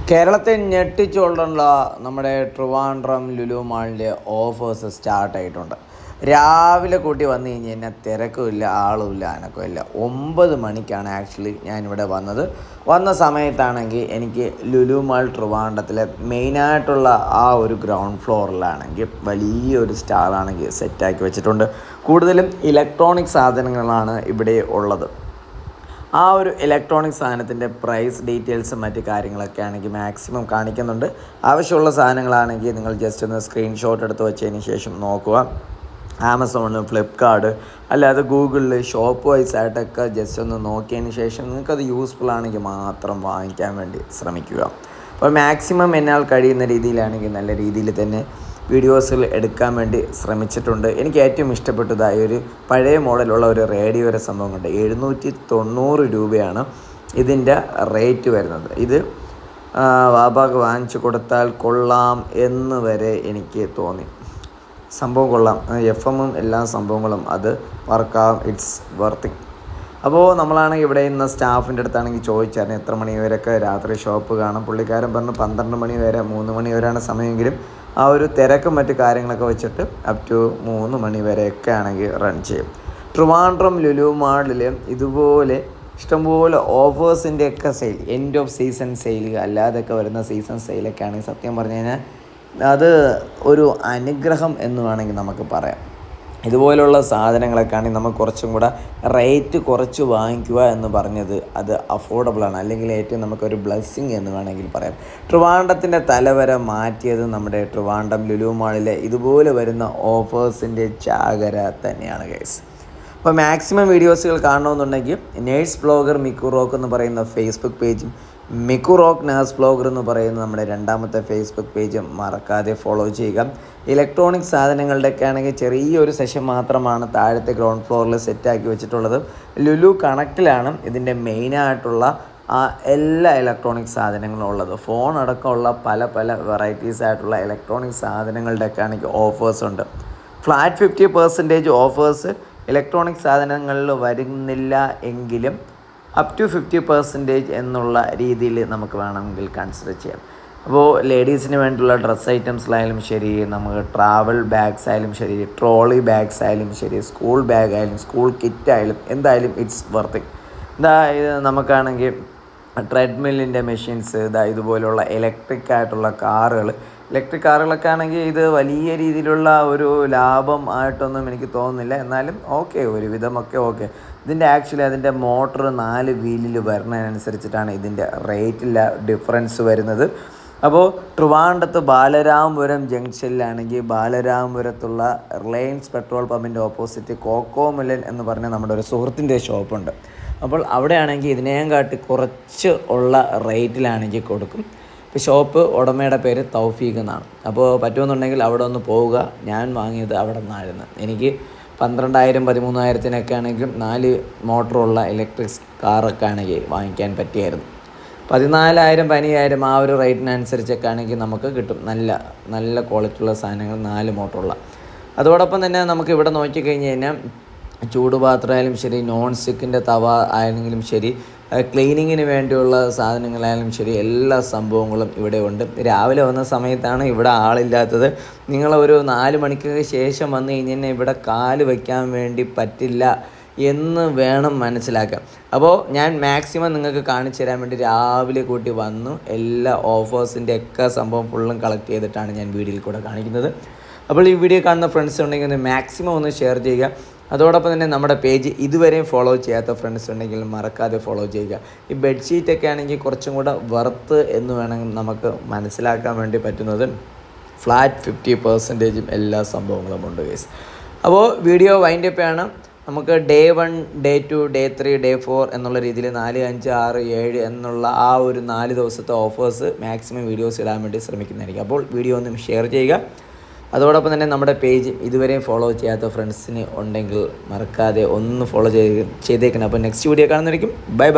കേരളത്തെ ഞെട്ടിച്ചുകൊണ്ടുള്ള നമ്മുടെ ട്രിവാൻഡ്രം ലുലു മാളിൻ്റെ ഓഫേഴ്സ് സ്റ്റാർട്ടായിട്ടുണ്ട്. രാവിലെ കൂട്ടി വന്നു കഴിഞ്ഞ് കഴിഞ്ഞാൽ തിരക്കുമില്ല, ആളുമില്ല, അനക്കമില്ല. 9 മണിക്കാണ് ആക്ച്വലി ഞാനിവിടെ വന്ന സമയത്താണെങ്കിൽ എനിക്ക് ലുലു മാൾ ട്രിവാൻഡ്രത്തിലെ മെയിനായിട്ടുള്ള ആ ഒരു ഗ്രൗണ്ട് ഫ്ലോറിലാണെങ്കിൽ വലിയൊരു സ്റ്റാളാണെങ്കിൽ സെറ്റാക്കി വെച്ചിട്ടുണ്ട്. കൂടുതലും ഇലക്ട്രോണിക് സാധനങ്ങളാണ് ഇവിടെ ഉള്ളത്. ആ ഒരു ഇലക്ട്രോണിക് സാധനത്തിൻ്റെ പ്രൈസ് ഡീറ്റെയിൽസും മറ്റ് കാര്യങ്ങളൊക്കെ ആണെങ്കിൽ മാക്സിമം കാണിക്കുന്നുണ്ട്. ആവശ്യമുള്ള സാധനങ്ങളാണെങ്കിൽ നിങ്ങൾ ജസ്റ്റ് ഒന്ന് സ്ക്രീൻഷോട്ട് എടുത്ത് വെച്ചതിന് ശേഷം നോക്കുക. ആമസോൺ, ഫ്ലിപ്കാർട്ട്, അല്ലാതെ ഗൂഗിളിൽ ഷോപ്പ് വൈസ് ആയിട്ടൊക്കെ ജസ്റ്റ് ഒന്ന് നോക്കിയതിന് ശേഷം നിങ്ങൾക്കത് യൂസ്ഫുൾ ആണെങ്കിൽ മാത്രം വാങ്ങിക്കാൻ വേണ്ടി ശ്രമിക്കുക. അപ്പോൾ മാക്സിമം എന്നാൽ കഴിയുന്ന രീതിയിലാണെങ്കിൽ നല്ല രീതിയിൽ തന്നെ വീഡിയോസുകൾ എടുക്കാൻ വേണ്ടി ശ്രമിച്ചിട്ടുണ്ട്. എനിക്ക് ഏറ്റവും ഇഷ്ടപ്പെട്ടതായ ഒരു പഴയ മോഡലുള്ള ഒരു റേഡിയോയുടെ സംഭവം കൊണ്ട് 790 രൂപയാണ് ഇതിൻ്റെ റേറ്റ് വരുന്നത്. ഇത് വാബാക്ക് വാങ്ങിച്ചു കൊടുത്താൽ കൊള്ളാം എന്ന് വരെ എനിക്ക് തോന്നി. സംഭവം കൊള്ളാം. FM എല്ലാ സംഭവങ്ങളും അത് വർക്കാവും. It's worth it. അപ്പോൾ നമ്മളാണെങ്കിൽ ഇവിടെ ഇന്ന് സ്റ്റാഫിൻ്റെ അടുത്താണെങ്കിൽ ചോദിച്ചായിരുന്നു എത്ര മണി വരെയൊക്കെ രാത്രി ഷോപ്പ് കാണും. പുള്ളിക്കാരൻ പറഞ്ഞു 12 മണി വരെ 3 മണി വരെയാണ് സമയമെങ്കിലും ആ ഒരു തിരക്കും മറ്റു കാര്യങ്ങളൊക്കെ വെച്ചിട്ട് അപ് ടു 3 മണി വരെയൊക്കെ ആണെങ്കിൽ റൺ ചെയ്യും. ട്രിവാൻഡ്രം ലുലു മാളിൽ ഇതുപോലെ ഇഷ്ടംപോലെ ഓഫേഴ്സിൻ്റെയൊക്കെ sale, end of season sale അല്ലാതൊക്കെ വരുന്ന സീസൺ സെയിലൊക്കെ ആണെങ്കിൽ സത്യം പറഞ്ഞു കഴിഞ്ഞാൽ അത് ഒരു അനുഗ്രഹം എന്ന് വേണമെങ്കിൽ നമുക്ക് പറയാം. ഇതുപോലുള്ള സാധനങ്ങളൊക്കെ ആണെങ്കിൽ നമുക്ക് കുറച്ചും കൂടെ റേറ്റ് കുറച്ച് വാങ്ങിക്കുക എന്ന് പറഞ്ഞത് അത് അഫോർഡബിളാണ്, അല്ലെങ്കിൽ ഏറ്റവും നമുക്കൊരു ബ്ലെസ്സിങ് എന്ന് വേണമെങ്കിൽ പറയാം. ട്രിവാൻഡ്രത്തിൻ്റെ തലവര മാറ്റിയത് നമ്മുടെ ട്രിവാൻഡ്രം ലുലു മാളിലെ ഇതുപോലെ വരുന്ന ഓഫേഴ്സിൻ്റെ ചാകര തന്നെയാണ് ഗൈസ്. അപ്പോൾ മാക്സിമം വീഡിയോസുകൾ കാണണമെന്നുണ്ടെങ്കിൽ നേഴ്സ് ബ്ലോഗർ മിക്കു റോക്ക് എന്ന് പറയുന്ന ഫേസ്ബുക്ക് പേജും മിക്കു റോക്ക് നേഴ്സ് ബ്ലോഗർ എന്ന് പറയുന്ന നമ്മുടെ രണ്ടാമത്തെ ഫേസ്ബുക്ക് പേജും മറക്കാതെ ഫോളോ ചെയ്യുക. ഇലക്ട്രോണിക് സാധനങ്ങളുടെയൊക്കെ ആണെങ്കിൽ ചെറിയൊരു സെഷൻ മാത്രമാണ് താഴത്തെ ഗ്രൗണ്ട് ഫ്ലോറിൽ സെറ്റാക്കി വെച്ചിട്ടുള്ളത്. ലുലു കണക്റ്റിലാണ് ഇതിൻ്റെ മെയിനായിട്ടുള്ള എല്ലാ ഇലക്ട്രോണിക് സാധനങ്ങളും ഉള്ളത്. ഫോൺ അടക്കമുള്ള പല വെറൈറ്റീസ് ആയിട്ടുള്ള ഇലക്ട്രോണിക് സാധനങ്ങളുടെയൊക്കെ ആണെങ്കിൽ ഓഫേഴ്സ് ഉണ്ട്. ഫ്ലാറ്റ് 50% ഓഫേഴ്സ് ഇലക്ട്രോണിക് സാധനങ്ങളിൽ വരുന്നില്ല എങ്കിലും അപ് ടു 50% എന്നുള്ള രീതിയിൽ നമുക്ക് വേണമെങ്കിൽ കൺസിഡർ ചെയ്യാം. അപ്പോൾ ലേഡീസിന് വേണ്ടിയുള്ള ഡ്രസ്സ് ഐറ്റംസിലായാലും ശരി, നമുക്ക് ട്രാവൽ ബാഗ്സ് ആയാലും ശരി, ട്രോളി ബാഗ്സ് ആയാലും ശരി, സ്കൂൾ ബാഗ് ആയാലും സ്കൂൾ കിറ്റ് ആയാലും എന്തായാലും ഇറ്റ്സ് വർത്ത് ഇറ്റ്. ഇത് നമുക്കാണെങ്കിൽ ട്രെഡ്മില്ലിൻ്റെ മെഷീൻസ്, ഇതുപോലുള്ള ഇലക്ട്രിക് ആയിട്ടുള്ള ഇലക്ട്രിക് കാറുകളൊക്കെ ആണെങ്കിൽ ഇത് വലിയ രീതിയിലുള്ള ഒരു ലാഭം ആയിട്ടൊന്നും എനിക്ക് തോന്നുന്നില്ല. എന്നാലും ഓക്കെ, ഒരുവിധമൊക്കെ ഓക്കെ. ഇതിൻ്റെ ആക്ച്വലി അതിൻ്റെ മോട്ടർ 4 വീലിൽ വരുന്നതിനനുസരിച്ചിട്ടാണ് ഇതിൻ്റെ റേറ്റില്ല ഡിഫറൻസ് വരുന്നത്. അപ്പോൾ ട്രിവാൻഡ്രത്ത് ബാലരാമപുരം ജംഗ്ഷനിലാണെങ്കിൽ ബാലരാമപുരത്തുള്ള റിലയൻസ് പെട്രോൾ പമ്പിൻ്റെ ഓപ്പോസിറ്റ് കോക്കോമുലൻ എന്ന് പറഞ്ഞ നമ്മുടെ ഒരു സുഹൃത്തിൻ്റെ ഷോപ്പുണ്ട്. അപ്പോൾ അവിടെയാണെങ്കിൽ ഇതിനെയും കാട്ടി കുറച്ച് ഉള്ള റേറ്റിലാണെങ്കിൽ കൊടുക്കും. ഇപ്പോൾ ഷോപ്പ് ഉടമയുടെ പേര് തൗഫീഖ് എന്നാണ്. അപ്പോൾ പറ്റുമെന്നുണ്ടെങ്കിൽ അവിടെ ഒന്ന് പോവുക. ഞാൻ വാങ്ങിയത് അവിടെ നിന്നായിരുന്നു. എനിക്ക് 12,000 13,000 ആണെങ്കിലും 4 മോട്ടറുള്ള ഇലക്ട്രിക് കാറൊക്കെ ആണെങ്കിൽ വാങ്ങിക്കാൻ പറ്റിയായിരുന്നു. 14,000 15,000 ആ ഒരു റേറ്റിനനുസരിച്ചൊക്കെ ആണെങ്കിൽ നമുക്ക് കിട്ടും നല്ല ക്വാളിറ്റിയുള്ള സാധനങ്ങൾ 4 മോട്ടറുള്ള. അതോടൊപ്പം തന്നെ നമുക്ക് ഇവിടെ നോക്കിക്കഴിഞ്ഞ് കഴിഞ്ഞാൽ ചൂടുപാത്രമായാലും ശരി, നോൺ സ്റ്റിക്കിൻ്റെ തവ ആയെങ്കിലും ശരി, ക്ലീനിങ്ങിന് വേണ്ടിയുള്ള സാധനങ്ങളായാലും ശരി, എല്ലാ സംഭവങ്ങളും ഇവിടെ ഉണ്ട്. രാവിലെ വന്ന സമയത്താണ് ഇവിടെ ആളില്ലാത്തത്. നിങ്ങളൊരു 4 മണിക്ക് ശേഷം വന്നു കഴിഞ്ഞാൽ ഇവിടെ കാല് വയ്ക്കാൻ വേണ്ടി പറ്റില്ല എന്ന് വേണം മനസ്സിലാക്കാം. അപ്പോൾ ഞാൻ മാക്സിമം നിങ്ങൾക്ക് കാണിച്ചു തരാൻ വേണ്ടി രാവിലെ കൂട്ടി വന്നു എല്ലാ ഓഫേഴ്സിൻ്റെ ഒക്കെ സംഭവം ഫുള്ളും കളക്ട് ചെയ്തിട്ടാണ് ഞാൻ വീഡിയോയിൽ കൂടെ കാണിക്കുന്നത്. അപ്പോൾ ഈ വീഡിയോ കാണുന്ന ഫ്രണ്ട്സ് ഉണ്ടെങ്കിൽ ഒന്ന് മാക്സിമം ഒന്ന് ഷെയർ ചെയ്യുക. അതോടൊപ്പം തന്നെ നമ്മുടെ പേജ് ഇതുവരെയും ഫോളോ ചെയ്യാത്ത ഫ്രണ്ട്സ് ഉണ്ടെങ്കിൽ മറക്കാതെ ഫോളോ ചെയ്യുക. ഈ ബെഡ്ഷീറ്റൊക്കെ ആണെങ്കിൽ കുറച്ചും കൂടെ വർത്ത് എന്ന് വേണമെങ്കിൽ നമുക്ക് മനസ്സിലാക്കാൻ വേണ്ടി പറ്റുന്നത് ഫ്ലാറ്റ് 50% എല്ലാ സംഭവങ്ങളും ഉണ്ട് ഗൈസ്. അപ്പോൾ വീഡിയോ വൈൻഡപ്പ് ആണ്. നമുക്ക് ഡേ 1, ഡേ 2, ഡേ 3, ഡേ 4 എന്നുള്ള രീതിയിൽ 4, 5, 6, 7 എന്നുള്ള ആ ഒരു 4 ദിവസത്തെ ഓഫേഴ്സ് മാക്സിമം വീഡിയോസ് ഇടാൻ വേണ്ടി ശ്രമിക്കുന്നതായിരിക്കും. അപ്പോൾ വീഡിയോ ഒന്ന് ഷെയർ ചെയ്യുക. അതോടൊപ്പം തന്നെ നമ്മുടെ പേജ് ഇതുവരെയും ഫോളോ ചെയ്യാത്ത ഫ്രണ്ട്സിന് ഉണ്ടെങ്കിൽ മറക്കാതെ ഒന്ന് ഫോളോ ചെയ്തേക്കണം. അപ്പോൾ നെക്സ്റ്റ് വീഡിയോ കാണുന്നതായിരിക്കും. ബൈ.